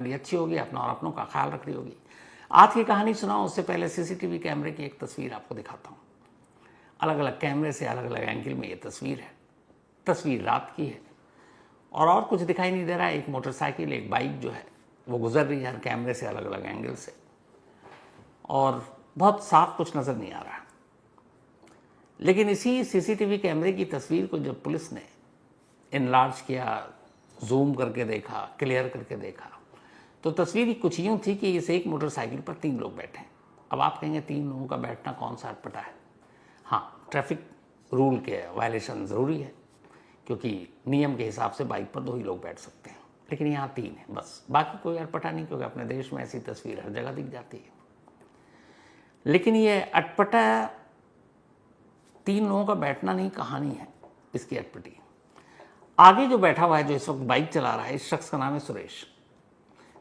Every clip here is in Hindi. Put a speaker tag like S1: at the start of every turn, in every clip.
S1: बड़ी अच्छी होगी, अपना और अपनों का ख्याल रख रही होगी। आज की कहानी सुनाऊं उससे पहले सीसीटीवी कैमरे की एक तस्वीर आपको दिखाता हूँ। अलग अलग कैमरे से अलग अलग एंगल में ये तस्वीर है। तस्वीर रात की है और कुछ दिखाई नहीं दे रहा है। एक मोटरसाइकिल, एक बाइक जो है वो गुजर रही है हर कैमरे से अलग अलग एंगल से, और बहुत साफ कुछ नजर नहीं आ रहा है। लेकिन इसी सीसीटीवी कैमरे की तस्वीर को जब पुलिस ने इनलार्ज किया, जूम करके देखा, क्लियर करके देखा, तो तस्वीर कुछ यूं थी कि इस एक मोटरसाइकिल पर 3 लोग बैठे हैं। अब आप कहेंगे 3 लोगों का बैठना कौन सा अटपटा है? हाँ, ट्रैफिक रूल के वायलेशन ज़रूरी है, क्योंकि नियम के हिसाब से बाइक पर 2 ही लोग बैठ सकते हैं, लेकिन यहाँ 3 है बस। बाकी कोई अटपटा नहीं, क्योंकि अपने देश में ऐसी तस्वीर हर जगह दिख जाती है। लेकिन ये अटपटा 3 लोगों का बैठना नहीं, कहानी है इसकी अटपटी। आगे जो बैठा हुआ है, जो इस वक्त बाइक चला रहा है, इस शख्स का नाम है सुरेश।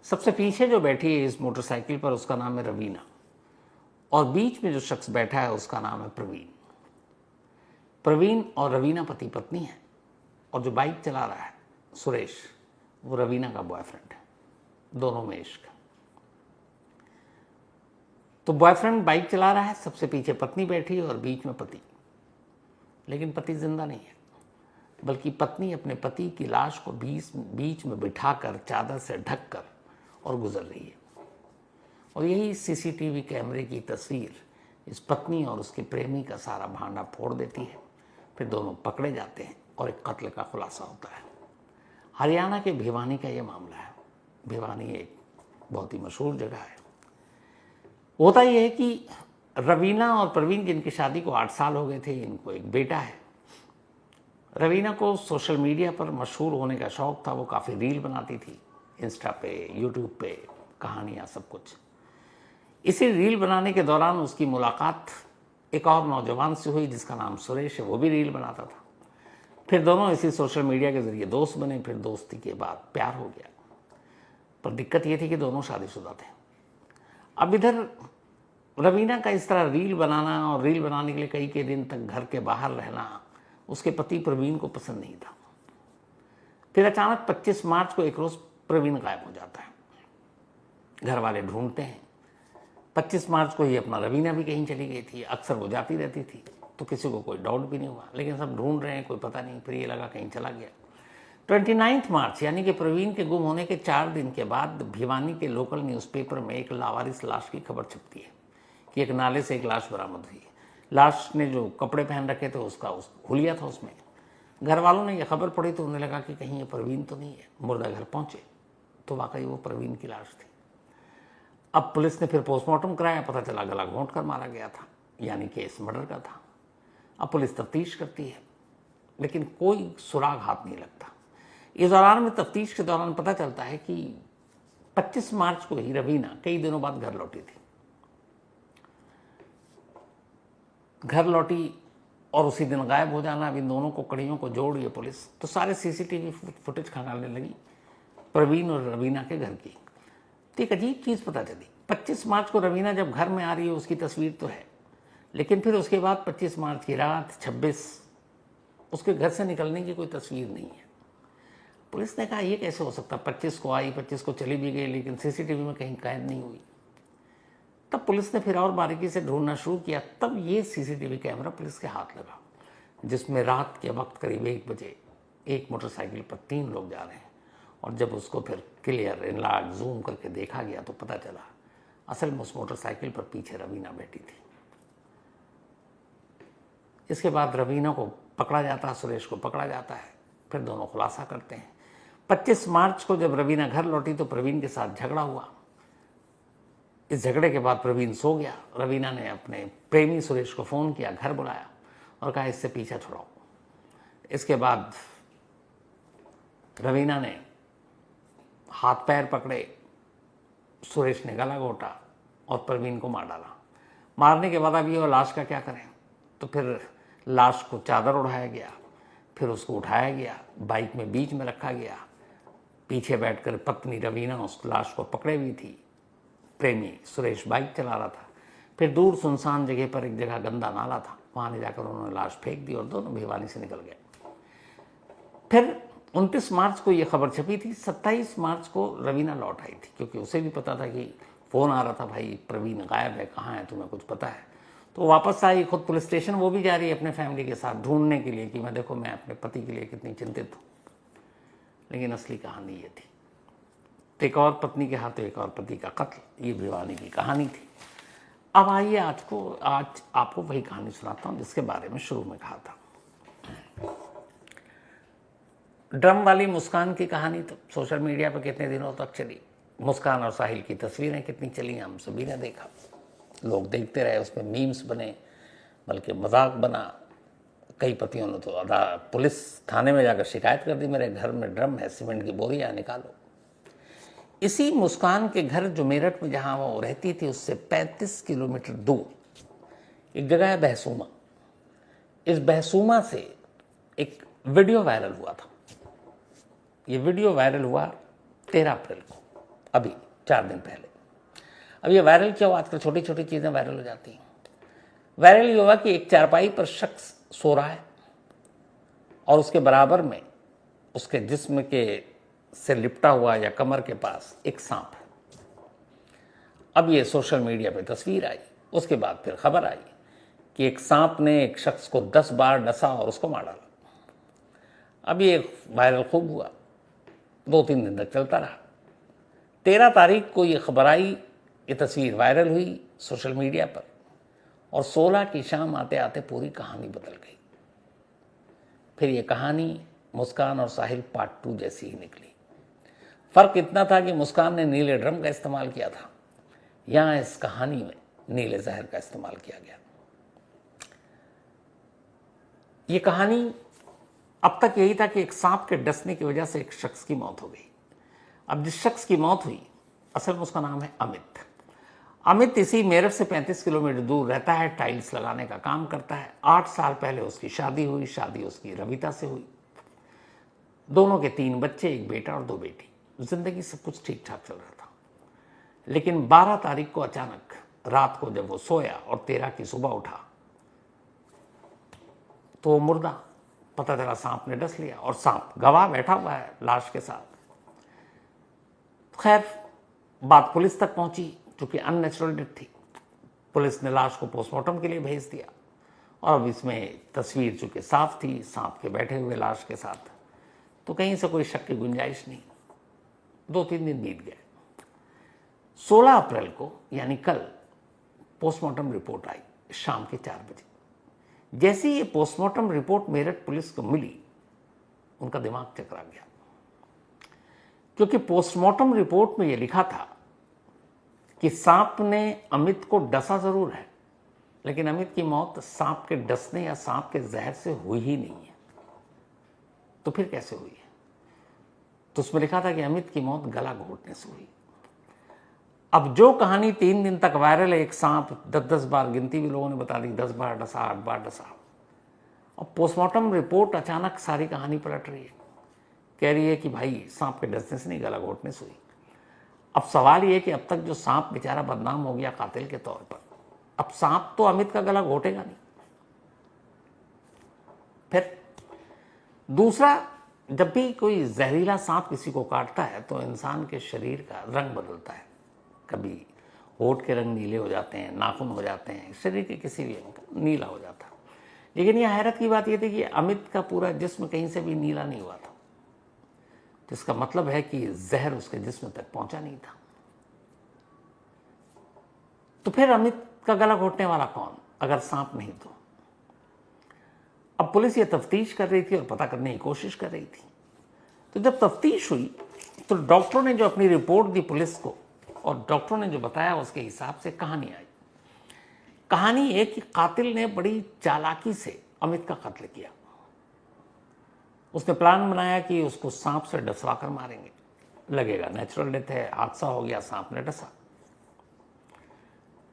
S1: सबसे पीछे जो बैठी है इस मोटरसाइकिल पर, उसका नाम है रवीना, और बीच में जो शख्स बैठा है उसका नाम है प्रवीण। प्रवीण और रवीना पति पत्नी है, और जो बाइक चला रहा है सुरेश, वो रवीना का बॉयफ्रेंड है। दोनों में इश्क। तो बॉयफ्रेंड बाइक चला रहा है, सबसे पीछे पत्नी बैठी है और बीच में पति। लेकिन पति जिंदा नहीं है, बल्कि पत्नी अपने पति की लाश को बीच में बिठाकर चादर से ढककर और गुजर रही है। और यही सीसीटीवी कैमरे की तस्वीर इस पत्नी और उसके प्रेमी का सारा भांडा फोड़ देती है। फिर दोनों पकड़े जाते हैं और एक कत्ल का खुलासा होता है। हरियाणा के भिवानी का ये मामला है। भिवानी एक बहुत ही मशहूर जगह है। होता यह है कि रवीना और प्रवीण, जिनकी शादी को 8 साल हो गए थे, इनको एक बेटा है। रवीना को सोशल मीडिया पर मशहूर होने का शौक था। वो काफ़ी रील बनाती थी, इंस्टा पे, यूट्यूब पे, कहानियाँ, सब कुछ। इसी रील बनाने के दौरान उसकी मुलाकात एक और नौजवान से हुई जिसका नाम सुरेश है। वो भी रील बनाता था। फिर दोनों इसी सोशल मीडिया के ज़रिए दोस्त बने। फिर दोस्ती के बाद प्यार हो गया। पर दिक्कत ये थी कि दोनों शादीशुदा थे। अब इधर रवीना का इस तरह रील बनाना और रील बनाने के लिए कई दिन तक घर के बाहर रहना उसके पति प्रवीण को पसंद नहीं था। फिर अचानक 25 मार्च को एक रोज़ प्रवीण गायब हो जाता है। घर वाले ढूंढते हैं। 25 मार्च को ही अपना रवीना भी कहीं चली गई थी। अक्सर वो जाती रहती थी, तो किसी को कोई डाउट भी नहीं हुआ। लेकिन सब ढूंढ रहे हैं, कोई पता नहीं। फिर ये लगा कहीं चला गया। 29 मार्च यानी कि प्रवीण के गुम होने के 4 दिन के बाद भिवानी के लोकल न्यूज़पेपर में एक लावारिस लाश की खबर छपती है कि एक नाले से एक लाश बरामद हुई है। लाश ने जो कपड़े पहन रखे थे उसका हुलिया था उसमें। घर वालों ने यह खबर पढ़ी तो उन्हें लगा कि कहीं ये प्रवीण तो नहीं है। मुर्दा घर पहुंचे तो वाकई वो प्रवीण की लाश थी। अब पुलिस ने फिर पोस्टमार्टम कराया। पता चला गला घोंट कर मारा गया था, यानी केस मर्डर का था। अब पुलिस तफ्तीश करती है, लेकिन कोई सुराग हाथ नहीं लगता। इस दौरान में तफ्तीश के दौरान पता चलता है कि 25 मार्च को ही रवीना कई दिनों बाद घर लौटी थी। घर लौटी और उसी दिन गायब हो जाना। अब इन दोनों को, कड़ियों को जोड़ ये पुलिस तो सारे सीसीटीवी फुटेज खंगालने लगी प्रवीण और रवीना के घर की। तो एक अजीब चीज़ पता चली। 25 मार्च को रवीना जब घर में आ रही है उसकी तस्वीर तो है, लेकिन फिर उसके बाद 25 मार्च की रात 26 उसके घर से निकलने की कोई तस्वीर नहीं है। पुलिस ने कहा ये कैसे हो सकता, 25 को आई, 25 को चली भी गई, लेकिन सीसीटीवी में कहीं कैद नहीं हुई। तब पुलिस ने फिर और बारीकी से ढूंढना शुरू किया। तब ये सीसीटीवी कैमरा पुलिस के हाथ लगा, जिसमें रात के वक्त करीब 1 बजे एक मोटरसाइकिल पर 3 लोग जा रहे हैं। और जब उसको फिर क्लियर, इनलार्ज, जूम करके देखा गया तो पता चला असल में उस मोटरसाइकिल पर पीछे रवीना बैठी थी। इसके बाद रवीना को पकड़ा जाता है, सुरेश को पकड़ा जाता है। फिर दोनों खुलासा करते हैं। 25 मार्च को जब रवीना घर लौटी तो प्रवीण के साथ झगड़ा हुआ। इस झगड़े के बाद प्रवीण सो गया। रवीना ने अपने प्रेमी सुरेश को फ़ोन किया, घर बुलाया और कहा इससे पीछा छुड़ाओ। इसके बाद रवीना ने हाथ पैर पकड़े, सुरेश ने गला घोटा और प्रवीण को मार डाला। मारने के बाद अब ये लाश का क्या करें, तो फिर लाश को चादर उड़ाया गया। फिर उसको उठाया गया, बाइक में बीच में रखा गया। पीछे बैठकर पत्नी रवीना उस लाश को पकड़े हुई थी। प्रेमी सुरेश बाइक चला रहा था। फिर दूर सुनसान जगह पर एक जगह गंदा नाला था, वहाँ ले जाकर उन्होंने लाश फेंक दी और दोनों भिवानी से निकल गए। फिर 29 मार्च को ये खबर छपी थी। 27 मार्च को रवीना लौट आई थी, क्योंकि उसे भी पता था कि फ़ोन आ रहा था, भाई प्रवीण गायब है, कहाँ है, तुम्हें कुछ पता है। तो वापस आई खुद पुलिस स्टेशन, वो भी जा रही है अपने फैमिली के साथ ढूंढने के लिए कि मैं देखो मैं अपने पति के लिए कितनी चिंतित हूँ। लेकिन असली कहानी ये थी, तो एक और पत्नी के हाथों एक और पति का कत्ल, ये भिवानी की कहानी थी। अब आइए आज आपको वही कहानी सुनाता हूँ जिसके बारे में शुरू में कहा था। ड्रम वाली मुस्कान की कहानी तो सोशल मीडिया पर कितने दिनों तक चली। मुस्कान और साहिल की तस्वीरें कितनी चली, हम सभी ने देखा, लोग देखते रहे, उसमें मीम्स बने, बल्कि मजाक बना। कई पतियों ने तो पुलिस थाने में जाकर शिकायत कर दी, मेरे घर में ड्रम है, सीमेंट की बोरियां निकालो। इसी मुस्कान के घर जो मेरठ में जहां वो रहती थी उससे 35 किलोमीटर दूर एक जगह है बहसूमा। इस बहसूमा से एक वीडियो वायरल हुआ था। ये वीडियो वायरल हुआ 13 अप्रैल को, अभी 4 दिन पहले। अब ये वायरल क्या हुआ, आजकल छोटी छोटी चीज़ें वायरल हो जाती हैं। वायरल ये हुआ कि एक चारपाई पर शख्स सो रहा है और उसके बराबर में उसके जिस्म के से लिपटा हुआ या कमर के पास एक सांप है। अब ये सोशल मीडिया पे तस्वीर आई, उसके बाद फिर खबर आई कि एक सांप ने एक शख्स को 10 बार डसा और उसको मार डाला। अब ये वायरल खूब हुआ, 2-3 दिन तक चलता रहा। 13 तारीख को ये खबर आई, ये तस्वीर वायरल हुई सोशल मीडिया पर, और 16 की शाम आते आते पूरी कहानी बदल गई। फिर ये कहानी मुस्कान और साहिल पार्ट 2 जैसी ही निकली। फर्क इतना था कि मुस्कान ने नीले ड्रम का इस्तेमाल किया था, यहां इस कहानी में नीले जहर का इस्तेमाल किया गया। ये कहानी अब तक यही था कि एक सांप के डसने की वजह से एक शख्स की मौत हो गई। अब जिस शख्स की मौत हुई, असल में उसका नाम है अमित। अमित इसी मेरठ से 35 किलोमीटर दूर रहता है, टाइल्स लगाने का काम करता है। 8 साल पहले उसकी शादी हुई, शादी उसकी रविता से हुई। दोनों के 3 बच्चे, एक बेटा और 2 बेटी। जिंदगी सब कुछ ठीक ठाक चल रहा था। लेकिन 12 तारीख को अचानक रात को जब वो सोया और 13 की सुबह उठा तो वो मुर्दा, पता चला सांप ने डस लिया, और सांप गवाह बैठा हुआ है लाश के साथ। खैर बात पुलिस तक पहुंची, क्योंकि अननेचुरल डेथ थी। पुलिस ने लाश को पोस्टमार्टम के लिए भेज दिया, और अब इसमें तस्वीर चूंकि साफ थी सांप के बैठे हुए लाश के साथ, तो कहीं से कोई शक की गुंजाइश नहीं। 2-3 दिन बीत गए। 16 अप्रैल को यानी कल पोस्टमार्टम रिपोर्ट आई शाम के 4 बजे। जैसे ये पोस्टमार्टम रिपोर्ट मेरठ पुलिस को मिली, उनका दिमाग चकरा गया, क्योंकि पोस्टमार्टम रिपोर्ट में यह लिखा था कि सांप ने अमित को डसा जरूर है, लेकिन अमित की मौत सांप के डसने या सांप के जहर से हुई ही नहीं है। तो फिर कैसे हुई है? तो उसमें लिखा था कि अमित की मौत गला घोटने से हुई। अब जो कहानी 3 दिन तक वायरल है, एक सांप 10-10 बार, गिनती भी लोगों ने बता दी, 10 बार डसा, 8 बार डसा, और पोस्टमार्टम रिपोर्ट अचानक सारी कहानी पलट रही है, कह रही है कि भाई सांप के डसने से नहीं, गला घोटने से हुई। अब सवाल ये कि अब तक जो सांप बेचारा बदनाम हो गया कातिल के तौर पर, अब सांप तो अमित का गला घोटेगा नहीं। फिर दूसरा, जब भी कोई जहरीला सांप किसी को काटता है तो इंसान के शरीर का रंग बदलता है। कभी होठ के रंग नीले हो जाते हैं, नाखून हो जाते हैं, शरीर के किसी भी अंग का नीला हो जाता है। लेकिन यह हैरत की बात यह थी कि अमित का पूरा जिस्म कहीं से भी नीला नहीं हुआ था, जिसका मतलब है कि जहर उसके जिस्म तक पहुंचा नहीं था। तो फिर अमित का गला घोटने वाला कौन, अगर सांप नहीं तो? अब पुलिस ये तफ्तीश कर रही थी और पता करने की कोशिश कर रही थी। तो जब तफ्तीश हुई तो डॉक्टरों ने जो अपनी रिपोर्ट दी पुलिस को, और डॉक्टरों ने जो बताया उसके हिसाब से कहानी आई। कहानी ये कि कातिल ने बड़ी चालाकी से अमित का कत्ल किया। उसने प्लान बनाया कि उसको सांप से डसवा कर मारेंगे, लगेगा नेचुरल डेथ है, हादसा हो गया, सांप ने डसा।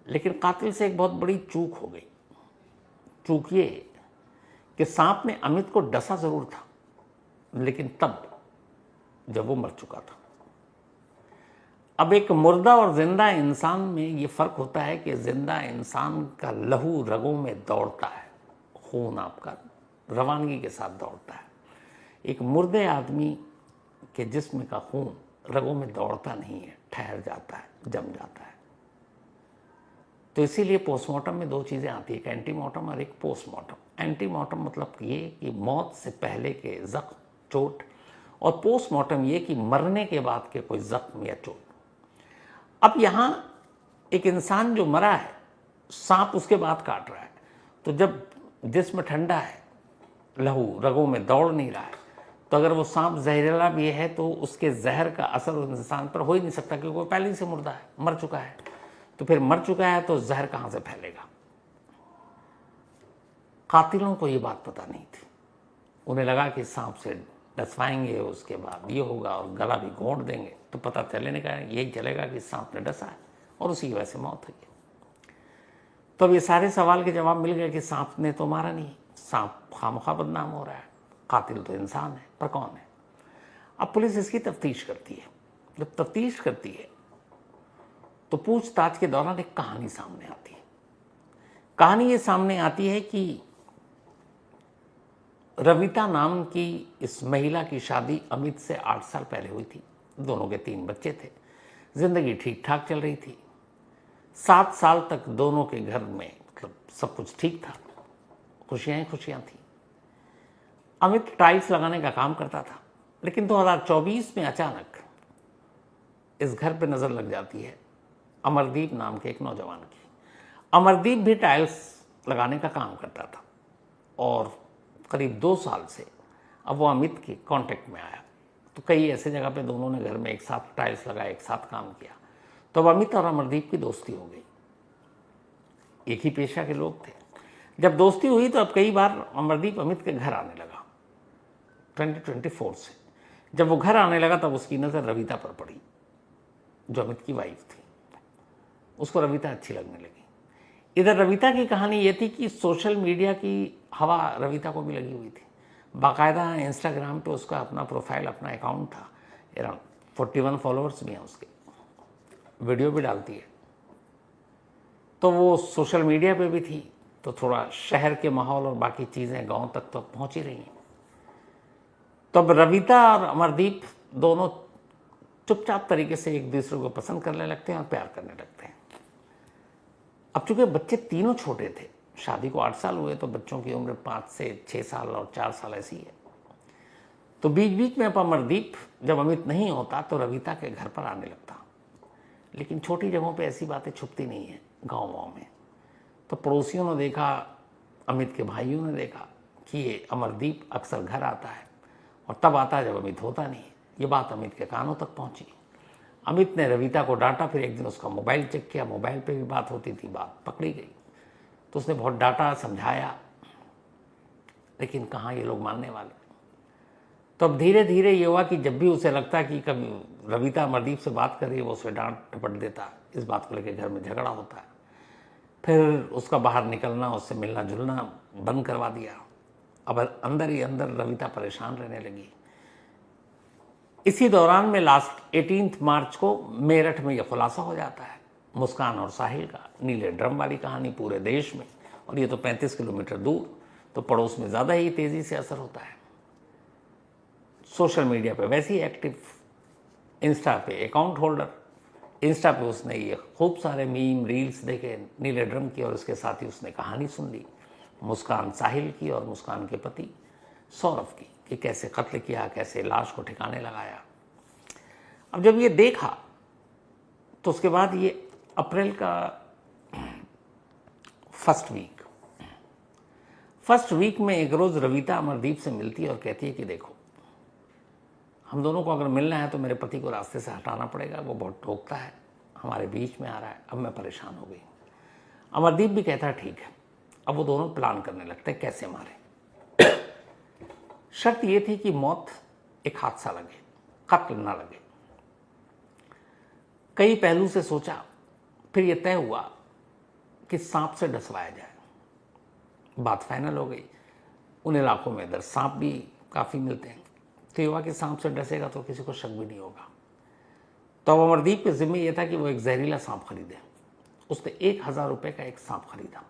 S1: लेकिन कातिल से एक बहुत बड़ी चूक हो गई। चूक ये कि सांप ने अमित को डसा जरूर था, लेकिन तब जब वो मर चुका था। अब एक मुर्दा और जिंदा इंसान में ये फर्क होता है कि जिंदा इंसान का लहू रगों में दौड़ता है, खून आपका रवानगी के साथ दौड़ता है। एक मुर्दे आदमी के जिस्म का खून रगों में दौड़ता नहीं है, ठहर जाता है, जम जाता है। तो इसीलिए पोस्टमार्टम में दो चीज़ें आती है, एक एंटीमार्टम और एक पोस्टमार्टम। एंटीमार्टम मतलब ये कि मौत से पहले के जख्म, चोट, और पोस्टमार्टम ये कि मरने के बाद के कोई जख्म या चोट। अब यहाँ एक इंसान जो मरा है, सांप उसके बाद काट रहा है, तो जब जिस्म ठंडा है, लहू रगों में दौड़ नहीं रहा है, तो अगर वो सांप जहरीला भी है तो उसके जहर का असर उस इंसान पर हो ही नहीं सकता, क्योंकि वो पहले ही से मुर्दा है, मर चुका है। तो फिर मर चुका है तो जहर कहाँ से फैलेगा। कातिलों को ये बात पता नहीं थी। उन्हें लगा कि सांप से डसवाएंगे, उसके बाद ये होगा और गला भी घोंट देंगे तो पता चलने का यही चलेगा कि सांप ने डसा है, और उसी की वजह से मौत हुई। तो अब ये सारे सवाल के जवाब मिल गए कि सांप ने तो मारा नहीं, सांप खामखा बदनाम हो रहा है, कातिल तो इंसान है, पर कौन है। अब पुलिस इसकी तफ्तीश करती है। जब तफ्तीश करती है तो पूछताछ के दौरान एक कहानी सामने आती है। कहानी ये सामने आती है कि रविता नाम की इस महिला की शादी अमित से 8 साल पहले हुई थी। दोनों के 3 बच्चे थे, जिंदगी ठीक ठाक चल रही थी। 7 साल तक दोनों के घर में मतलब सब कुछ ठीक था, खुशियां ही खुशियां थी। अमित टाइल्स लगाने का काम करता था, लेकिन 2024 में अचानक इस घर पे नजर लग जाती है अमरदीप नाम के एक नौजवान की। अमरदीप भी टाइल्स लगाने का काम करता था और करीब 2 साल से अब वो अमित के कांटेक्ट में आया। तो कई ऐसे जगह पे दोनों ने घर में एक साथ टाइल्स लगाए, एक साथ काम किया। तो अब अमित और अमरदीप की दोस्ती हो गई। एक ही पेशा के लोग थे। जब दोस्ती हुई तो अब कई बार अमरदीप अमित के घर आने लगा 2024 से। जब वो घर आने लगा तब उसकी नज़र रविता पर पड़ी, जो अमित की वाइफ थी। उसको रविता अच्छी लगने लगी। इधर रविता की कहानी ये थी कि सोशल मीडिया की हवा रविता को भी लगी हुई थी। बाकायदा इंस्टाग्राम पे उसका अपना प्रोफाइल, अपना अकाउंट था। अराउंड 41 फॉलोअर्स भी हैं उसके, वीडियो भी डालती है। तो वो सोशल मीडिया पे भी थी, तो थोड़ा शहर के माहौल और बाकी चीज़ें गांव तक तो पहुंच ही रही हैं। तो अब रविता और अमरदीप दोनों चुपचाप तरीके से एक दूसरे को पसंद करने लगते हैं और प्यार करने लगते हैं। अब चूंकि बच्चे तीनों छोटे थे, शादी को 8 साल हुए, तो बच्चों की उम्र 5 से 6 साल और 4 साल ऐसी है। तो बीच बीच में अब अमरदीप जब अमित नहीं होता तो रविता के घर पर आने लगता। लेकिन छोटी जगहों पे ऐसी बातें छुपती नहीं है गाँव में। तो पड़ोसियों ने देखा, अमित के भाइयों ने देखा कि ये अमरदीप अक्सर घर आता है, और तब आता है जब अमित होता नहीं। ये बात अमित के कानों तक पहुंची। अमित ने रविता को डांटा। फिर एक दिन उसका मोबाइल चेक किया, मोबाइल पे भी बात होती थी, बात पकड़ी गई। तो उसने बहुत डांटा, समझाया, लेकिन कहाँ ये लोग मानने वाले। तो अब धीरे धीरे ये हुआ कि जब भी उसे लगता कि कभी रविता अमरदीप से बात कर रही है, वो उसे डांट डपट देता। इस बात को लेकर घर में झगड़ा होता है। फिर उसका बाहर निकलना, उससे मिलना जुलना बंद करवा दिया। अब अंदर ही अंदर रविता परेशान रहने लगी। इसी दौरान में लास्ट 18 मार्च को मेरठ में यह खुलासा हो जाता है, मुस्कान और साहिल का। नीले ड्रम वाली कहानी पूरे देश में, और ये तो 35 किलोमीटर दूर, तो पड़ोस में ज़्यादा ही तेज़ी से असर होता है। सोशल मीडिया पे वैसे ही एक्टिव, इंस्टा पे अकाउंट होल्डर। इंस्टा पे उसने ये खूब सारे मीम रील्स देखे नीले ड्रम की, और उसके साथ ही उसने कहानी सुन ली मुस्कान साहिल की और मुस्कान के पति सौरभ की, कि कैसे कत्ल किया, कैसे लाश को ठिकाने लगाया। अब जब ये देखा तो उसके बाद ये अप्रैल का फर्स्ट वीक में एक रोज़ रविता अमरदीप से मिलती है और कहती है कि देखो, हम दोनों को अगर मिलना है तो मेरे पति को रास्ते से हटाना पड़ेगा, वो बहुत टोकता है, हमारे बीच में आ रहा है, अब मैं परेशान हो गई। अमरदीप भी कहता है ठीक है। अब वो दोनों प्लान करने लगते हैं कैसे मारे। शर्त ये थी कि मौत एक हादसा लगे, कत्ल ना लगे। कई पहलू से सोचा, फिर यह तय हुआ कि सांप से डसवाया जाए। बात फाइनल हो गई। उन इलाकों में इधर सांप भी काफ़ी मिलते हैं, तो ये हुआ कि सांप से डसेगा तो किसी को शक भी नहीं होगा। तो अब अमरदीप के जिम्मे यह था कि वो एक जहरीला सांप खरीदे। उसने 1000 रुपये का एक सांप खरीदा।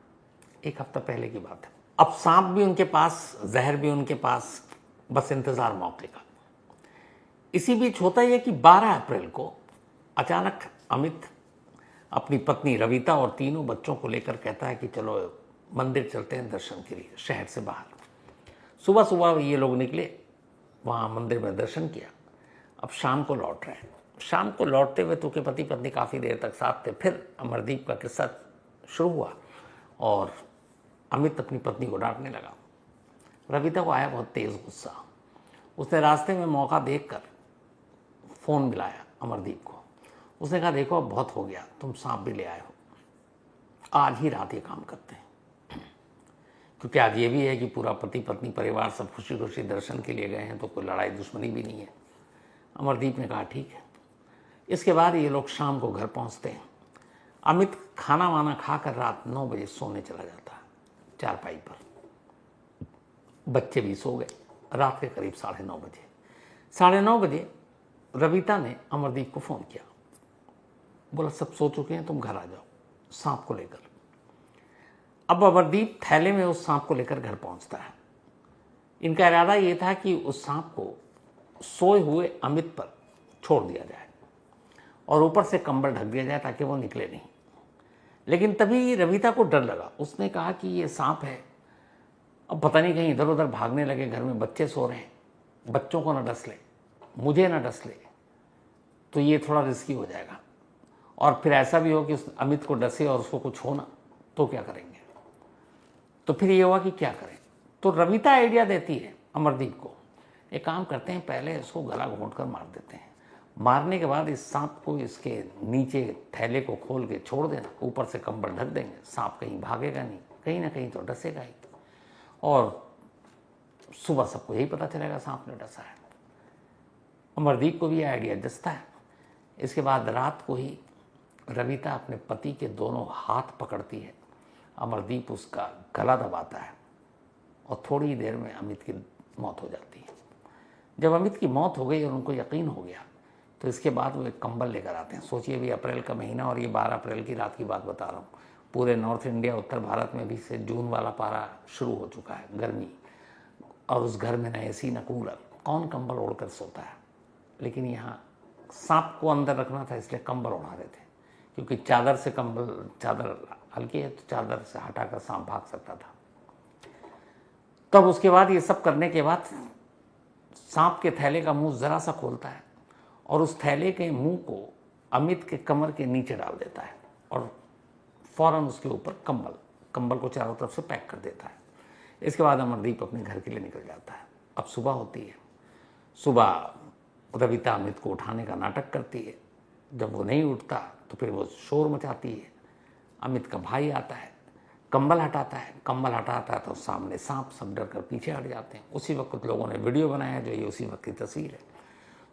S1: 1 हफ्ता पहले की बात है। अब सांप भी उनके पास, जहर भी उनके पास, बस इंतज़ार मौके का। इसी बीच होता यह कि 12 अप्रैल को अचानक अमित अपनी पत्नी रविता और तीनों बच्चों को लेकर कहता है कि चलो मंदिर चलते हैं दर्शन के लिए, शहर से बाहर। सुबह सुबह ये लोग निकले, वहाँ मंदिर में दर्शन किया। अब शाम को लौट रहे हैं। शाम को लौटते हुए तो के पति पत्नी काफ़ी देर तक साथ थे। फिर अमरदीप का किस्सा शुरू हुआ और अमित अपनी पत्नी को डांटने लगा। रविता को आया बहुत तेज़ गुस्सा। उसने रास्ते में मौका देखकर फ़ोन मिलाया अमरदीप को। उसने कहा, देखो अब बहुत हो गया, तुम सांप भी ले आए हो, आज ही रात ये काम करते हैं। क्योंकि आज ये भी है कि पूरा पति पत्नी परिवार सब खुशी खुशी दर्शन के लिए गए हैं, तो कोई लड़ाई दुश्मनी भी नहीं है। अमरदीप ने कहा ठीक है। इसके बाद ये लोग शाम को घर पहुंचते हैं। अमित खाना वाना खाकर रात 9 बजे सोने चला जाता है चारपाई पर। बच्चे भी सो गए। रात के करीब 9:30 बजे 9:30 बजे रविता ने अमरदीप को फ़ोन किया। बोला सब सो चुके हैं, तुम घर आ जाओ सांप को लेकर। अब अमरदीप थैले में उस सांप को लेकर घर पहुंचता है। इनका इरादा ये था कि उस सांप को सोए हुए अमित पर छोड़ दिया जाए और ऊपर से कंबल ढक दिया जाए ताकि वो निकले नहीं। लेकिन तभी रविता को डर लगा। उसने कहा कि ये सांप है, अब पता नहीं कहीं इधर उधर भागने लगे, घर में बच्चे सो रहे हैं, बच्चों को ना डस ले, मुझे ना डस ले, तो ये थोड़ा रिस्की हो जाएगा। और फिर ऐसा भी हो कि उस अमित को डसे और उसको कुछ हो ना, तो क्या करेंगे। तो फिर ये हुआ कि क्या करें। तो रविता आइडिया देती है अमरदीप को, एक काम करते हैं, पहले इसको गला घोंट कर मार देते हैं। मारने के बाद इस सांप को इसके नीचे थैले को खोल के छोड़ देना, ऊपर से कंबल ढक देंगे, सांप कहीं भागेगा नहीं, कहीं ना कहीं तो डसेगा ही, और सुबह सबको यही पता चलेगा सांप ने डसा है। अमरदीप को भी आइडिया जचता है। इसके बाद रात को ही रविता अपने पति के दोनों हाथ पकड़ती है। अमरदीप उसका गला दबाता है और थोड़ी ही देर में अमित की मौत हो जाती है। जब अमित की मौत हो गई और उनको यकीन हो गया, तो इसके बाद वो एक कंबल लेकर आते हैं। सोचिए भी, अप्रैल का महीना और ये 12 अप्रैल की रात की बात बता रहा हूँ। पूरे नॉर्थ इंडिया, उत्तर भारत में भी से जून वाला पारा शुरू हो चुका है, गर्मी, और उस घर में न एसी न कूलर, कौन कंबल ओढ़कर सोता है। लेकिन यहाँ सांप को अंदर रखना था, इसलिए कंबल ओढ़ा रहे थे, क्योंकि चादर से कंबल, चादर हल्की है तो चादर से हटाकर सांप भाग सकता था। तब उसके बाद ये सब करने के बाद सांप के थैले का मुंह जरा सा खोलता है और उस थैले के मुंह को अमित के कमर के नीचे डाल देता है और फौरन उसके ऊपर कंबल को चारों तरफ से पैक कर देता है। इसके बाद अमरदीप अपने घर के लिए निकल जाता है। अब सुबह होती है। सुबह रविता अमित को उठाने का नाटक करती है। जब वो नहीं उठता तो फिर वो शोर मचाती है। अमित का भाई आता है, कंबल हटाता है तो सामने सांप, सब डर कर पीछे हट जाते हैं। उसी वक्त लोगों ने वीडियो बनाया, जो ये उसी वक्त की तस्वीर है।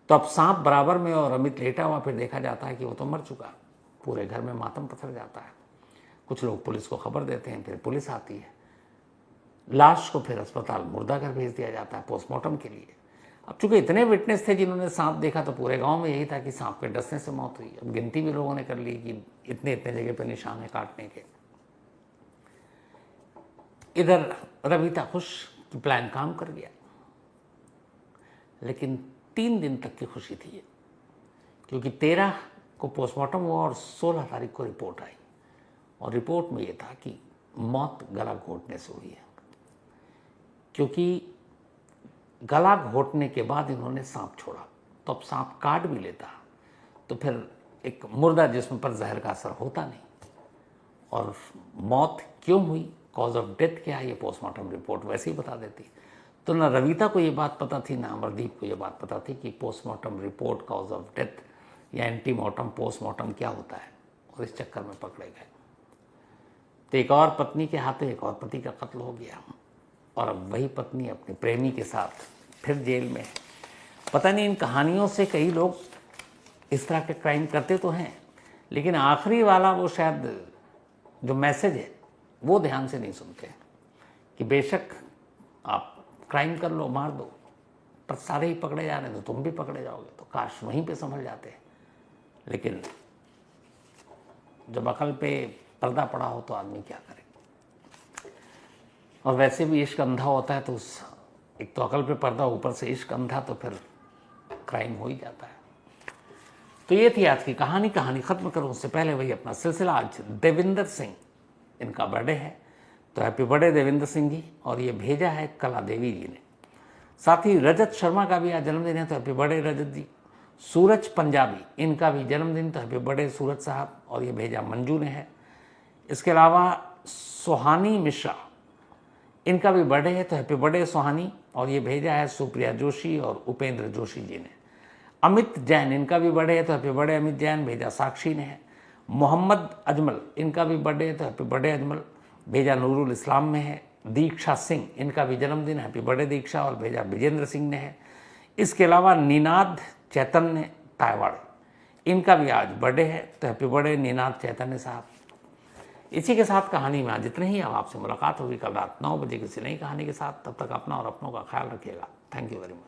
S1: तो अब सांप बराबर में और अमित लेटा हुआ, फिर देखा जाता है कि वो तो मर चुका। पूरे घर में मातम पसर जाता है। कुछ लोग पुलिस को खबर देते हैं, फिर पुलिस आती है। लाश को फिर अस्पताल मुर्दाघर भेज दिया जाता है पोस्टमार्टम के लिए। अब चूंकि इतने विटनेस थे जिन्होंने सांप देखा, तो पूरे गांव में यही था कि सांप के डसने से मौत हुई। अब गिनती भी लोगों ने कर ली कि इतने इतने जगह पर निशान है काटने के। इधर रविता खुश कि प्लान काम कर गया, लेकिन 3 दिन तक की खुशी थी ये, क्योंकि 13 को पोस्टमार्टम हुआ और 16 तारीख को रिपोर्ट आई। और रिपोर्ट में ये था कि मौत गला घोंटने से हुई है। क्योंकि गला घोंटने के बाद इन्होंने सांप छोड़ा, तो अब सांप काट भी लेता तो फिर एक मुर्दा जिस्म पर जहर का असर होता नहीं। और मौत क्यों हुई, कॉज ऑफ डेथ क्या है, ये पोस्टमार्टम रिपोर्ट वैसे ही बता देती। तो ना रविता को ये बात पता थी, ना अमरदीप को ये बात पता थी कि postmortem report cause of death या एंटीमार्टम पोस्टमार्टम क्या होता है, और इस चक्कर में पकड़े गए। तो एक और पत्नी के हाथों एक और पति का कत्ल हो गया, और अब वही पत्नी अपने प्रेमी के साथ फिर जेल में है। पता नहीं इन कहानियों से कई लोग इस तरह के क्राइम करते तो हैं, लेकिन आखिरी वाला वो शायद जो मैसेज है वो ध्यान से नहीं सुनते कि बेशक आप क्राइम कर लो, मार दो, पर सारे ही पकड़े जा रहे हैं तो तुम भी पकड़े जाओगे। तो काश वहीं पे संभल जाते। लेकिन जब अकल पे पर्दा पड़ा हो तो आदमी क्या करे। और वैसे भी इश्क अंधा होता है, तो उस एक तो अकल पे पर्दा, ऊपर से इश्क अंधा, तो फिर क्राइम हो ही जाता है। तो ये थी आज की कहानी। कहानी खत्म करूं उससे पहले वही अपना सिलसिला। आज देविंदर सिंह, इनका बर्थडे है, तो हैप्पी बर्थडे देविंदर सिंह जी। और ये भेजा है कला देवी जी ने। साथ ही रजत शर्मा का भी आज जन्मदिन है, तो हैप्पी बर्थडे रजत जी। सूरज पंजाबी, इनका भी जन्मदिन, तो हैप्पी बर्थडे सूरज साहब। और ये भेजा मंजू ने है। इसके अलावा सुहानी मिश्रा, इनका भी बर्थडे है, तो हैप्पी बर्थडे सुहानी। और ये भेजा है सुप्रिया जोशी और उपेंद्र जोशी जी ने। अमित जैन, इनका भी बर्थडे है, तो हैप्पी बर्थडे अमित जैन, भेजा साक्षी ने है। मोहम्मद अजमल, इनका भी बर्थडे है, तो हैप्पी बर्थडे अजमल, भेजा नूरुल इस्लाम में है। दीक्षा सिंह, इनका भी जन्मदिन, हैप्पी बर्थडे दीक्षा, और भेजा विजेंद्र सिंह ने है। इसके अलावा निनाद चैतन्य तायवाड़, इनका भी आज बर्थडे है, तो हैप्पी बर्थडे निनाद चैतन्य साहब। इसी के साथ कहानी में आज इतने ही। अब आपसे मुलाकात होगी कल रात 9 बजे किसी नई कहानी के साथ। तब तक अपना और अपनों का ख्याल रखिएगा। Thank you very much.